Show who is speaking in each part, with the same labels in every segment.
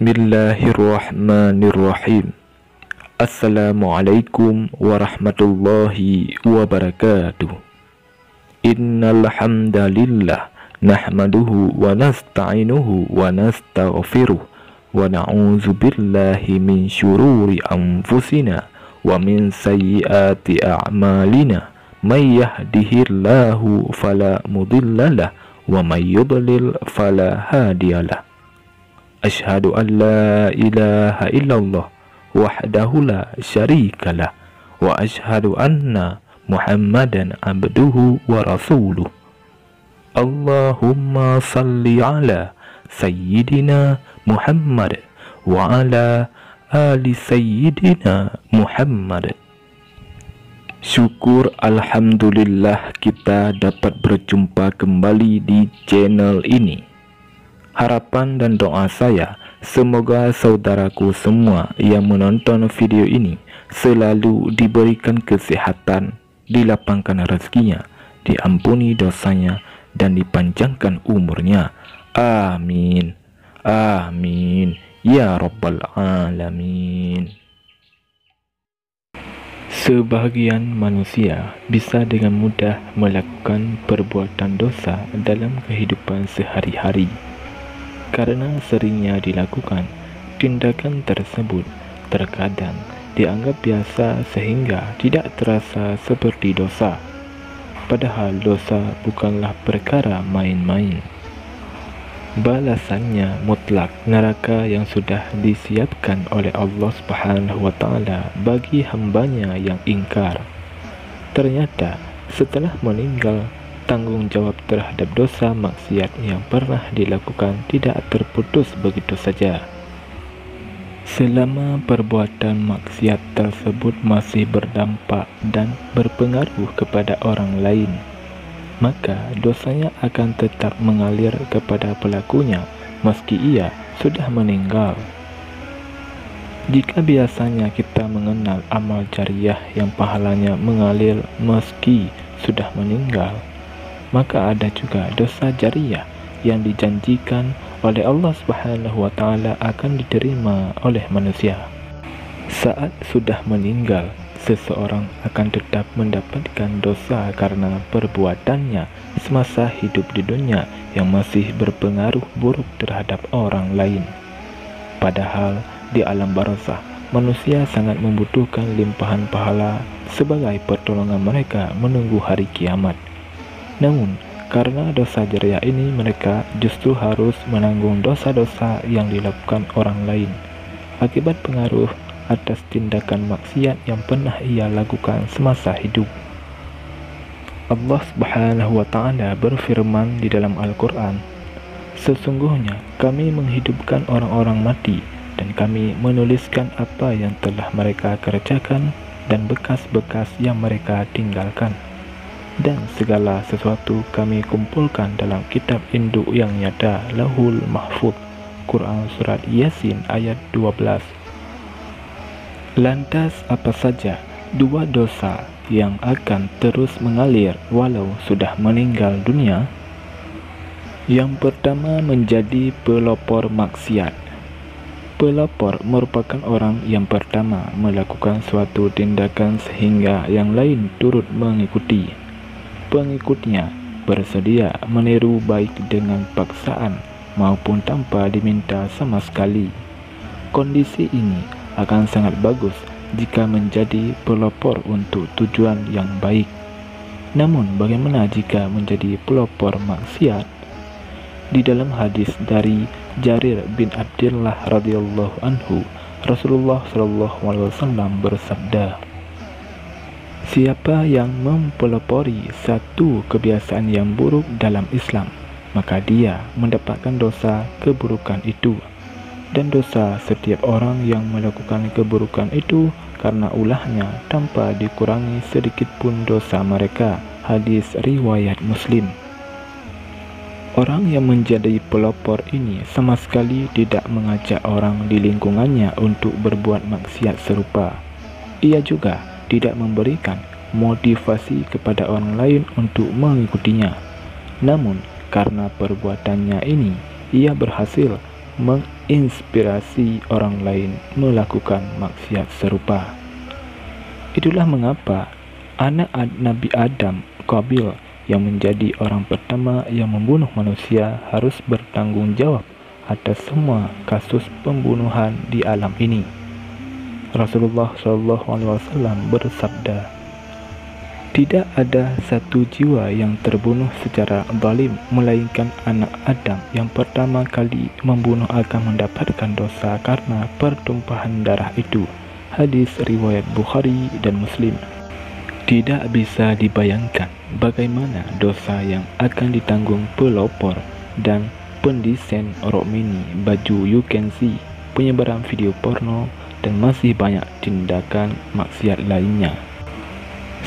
Speaker 1: Bismillahirrahmanirrahim. Assalamualaikum warahmatullahi wabarakatuh. Innal hamdalillah nahmaduhu wa nasta'inuhu wa nastaghfiruh wa na'udzu billahi min syururi anfusina wa min sayyiati a'malina. May yahdihillahu fala mudhillalah wa may yudlil fala hadiyalah. Asyhadu an la ilaha illallah wahdahu la syarikalah wa asyhadu anna Muhammadan abduhu wa rasuluh. Allahumma salli ala sayyidina Muhammad wa ala ali sayyidina Muhammad. Syukur alhamdulillah kita dapat berjumpa kembali di channel ini. Harapan dan doa saya, semoga saudaraku semua yang menonton video ini selalu diberikan kesehatan, dilapangkan rezekinya, diampuni dosanya, dan dipanjangkan umurnya. Amin. Amin. Ya Rabbal Alamin. Sebahagian manusia bisa dengan mudah melakukan perbuatan dosa dalam kehidupan sehari-hari. Karena seringnya dilakukan, tindakan tersebut terkadang dianggap biasa sehingga tidak terasa seperti dosa. Padahal dosa bukanlah perkara main-main. Balasannya mutlak neraka yang sudah disiapkan oleh Allah Subhanahu wa Ta'ala bagi hambanya yang ingkar. Ternyata setelah meninggal, tanggung jawab terhadap dosa maksiat yang pernah dilakukan tidak terputus begitu saja. Selama perbuatan maksiat tersebut masih berdampak dan berpengaruh kepada orang lain, maka dosanya akan tetap mengalir kepada pelakunya meski ia sudah meninggal. Jika biasanya kita mengenal amal jariah yang pahalanya mengalir meski sudah meninggal, maka ada juga dosa jariah yang dijanjikan oleh Allah Subhanahu wa Ta'ala akan diterima oleh manusia. Saat sudah meninggal, seseorang akan tetap mendapatkan dosa karena perbuatannya semasa hidup di dunia yang masih berpengaruh buruk terhadap orang lain. Padahal di alam barzakh, manusia sangat membutuhkan limpahan pahala sebagai pertolongan mereka menunggu hari kiamat. Namun, karena dosa jariah ini, mereka justru harus menanggung dosa-dosa yang dilakukan orang lain akibat pengaruh atas tindakan maksiat yang pernah ia lakukan semasa hidup. Allah Subhanahu wa Ta'ala berfirman di dalam Al-Quran, "Sesungguhnya kami menghidupkan orang-orang mati dan kami menuliskan apa yang telah mereka kerjakan dan bekas-bekas yang mereka tinggalkan. Dan segala sesuatu kami kumpulkan dalam kitab induk yang nyata, Lauhul Mahfuz." Quran Surat Yasin ayat 12. Lantas apa saja dua dosa yang akan terus mengalir walau sudah meninggal dunia? Yang pertama, menjadi pelopor maksiat. Pelopor merupakan orang yang pertama melakukan suatu tindakan sehingga yang lain turut mengikuti. Pengikutnya bersedia meniru baik dengan paksaan maupun tanpa diminta sama sekali. Kondisi ini akan sangat bagus jika menjadi pelopor untuk tujuan yang baik. Namun bagaimana jika menjadi pelopor maksiat? Di dalam hadis dari Jarir bin Abdullah radhiyallahu anhu, Rasulullah shallallahu alaihi wasallam bersabda, "Siapa yang mempelopori satu kebiasaan yang buruk dalam Islam, maka dia mendapatkan dosa keburukan itu. Dan dosa setiap orang yang melakukan keburukan itu karena ulahnya tanpa dikurangi sedikit pun dosa mereka." Hadis riwayat Muslim. Orang yang menjadi pelopor ini sama sekali tidak mengajak orang di lingkungannya untuk berbuat maksiat serupa. Ia juga tidak memberikan motivasi kepada orang lain untuk mengikutinya. Namun karena perbuatannya ini, ia berhasil menginspirasi orang lain melakukan maksiat serupa. Itulah mengapa anak Nabi Adam, Qabil, yang menjadi orang pertama yang membunuh manusia harus bertanggung jawab atas semua kasus pembunuhan di alam ini. Rasulullah SAW bersabda, "Tidak ada satu jiwa yang terbunuh secara zalim melainkan anak Adam yang pertama kali membunuh akan mendapatkan dosa karena pertumpahan darah itu." Hadis riwayat Bukhari dan Muslim. Tidak bisa dibayangkan bagaimana dosa yang akan ditanggung pelopor dan pendesain rok mini, baju you can see, penyebaran video porno, dan masih banyak tindakan maksiat lainnya.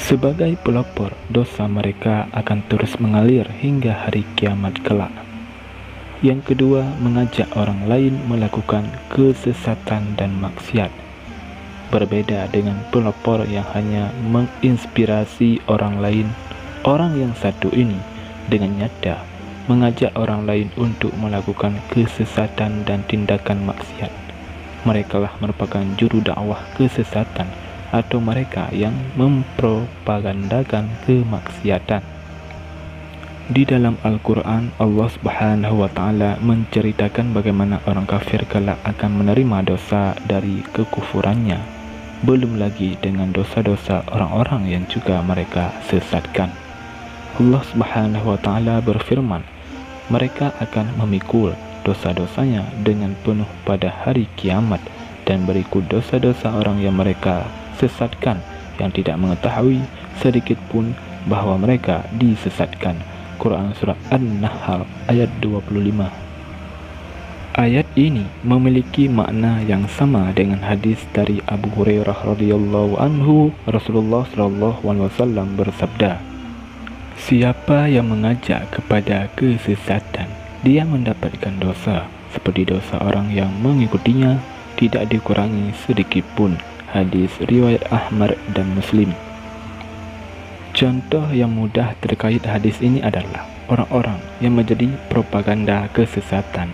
Speaker 1: Sebagai pelopor, dosa mereka akan terus mengalir hingga hari kiamat kelak. Yang kedua, mengajak orang lain melakukan kesesatan dan maksiat. Berbeda dengan pelopor yang hanya menginspirasi orang lain, orang yang satu ini dengan nyata mengajak orang lain untuk melakukan kesesatan dan tindakan maksiat. Merekalah merupakan juru dakwah kesesatan atau mereka yang mempropagandakan kemaksiatan. Di dalam Al-Quran, Allah Subhanahu wa Ta'ala menceritakan bagaimana orang kafir kelak akan menerima dosa dari kekufurannya, belum lagi dengan dosa-dosa orang-orang yang juga mereka sesatkan. Allah Subhanahu wa Ta'ala berfirman, mereka akan memikul dosa-dosanya dengan penuh pada hari kiamat, dan berikut dosa-dosa orang yang mereka sesatkan yang tidak mengetahui sedikit pun bahwa mereka disesatkan. Quran Surah An-Nahl ayat 25. Ayat ini memiliki makna yang sama dengan hadis dari Abu Hurairah radhiyallahu anhu. Rasulullah SAW bersabda, "Siapa yang mengajak kepada kesesatan, dia mendapatkan dosa seperti dosa orang yang mengikutinya, tidak dikurangi sedikit pun." Hadis riwayat Ahmad dan Muslim. Contoh yang mudah terkait hadis ini adalah orang-orang yang menjadi propaganda kesesatan.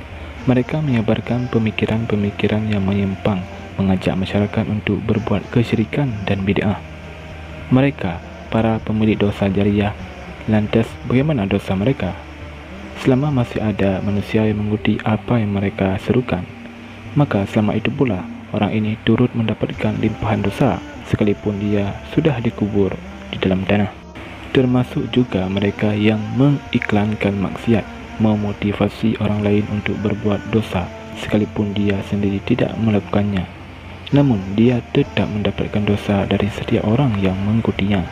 Speaker 1: Mereka menyebarkan pemikiran-pemikiran yang menyimpang, mengajak masyarakat untuk berbuat kesyirikan dan bid'ah. Mereka, para pemilik dosa jariah, lantas bagaimana dosa mereka? Selama masih ada manusia yang mengikuti apa yang mereka serukan, maka selama itu pula orang ini turut mendapatkan limpahan dosa sekalipun dia sudah dikubur di dalam tanah. Termasuk juga mereka yang mengiklankan maksiat, memotivasi orang lain untuk berbuat dosa sekalipun dia sendiri tidak melakukannya, namun dia tetap mendapatkan dosa dari setiap orang yang mengikutinya.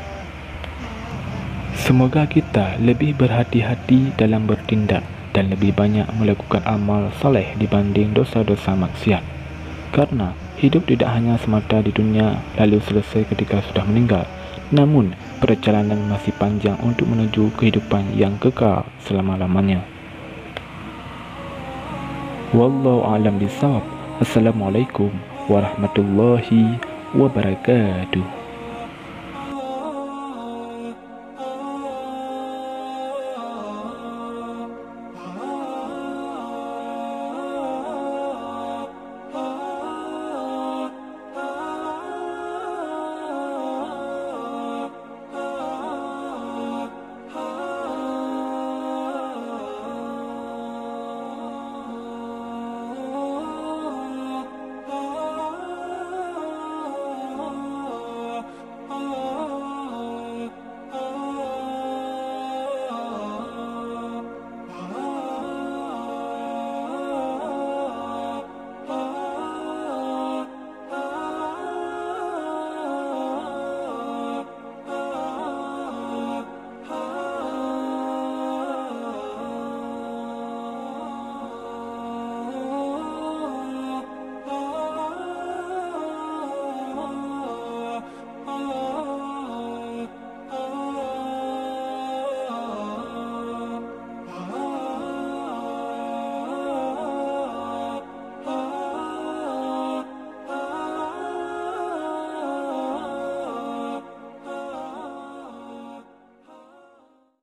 Speaker 1: Semoga kita lebih berhati-hati dalam bertindak dan lebih banyak melakukan amal saleh dibanding dosa-dosa maksiat. Karena hidup tidak hanya semata di dunia lalu selesai ketika sudah meninggal, namun perjalanan masih panjang untuk menuju kehidupan yang kekal selama-lamanya. Wallahu a'lam bishawab. Assalamualaikum warahmatullahi wabarakatuh.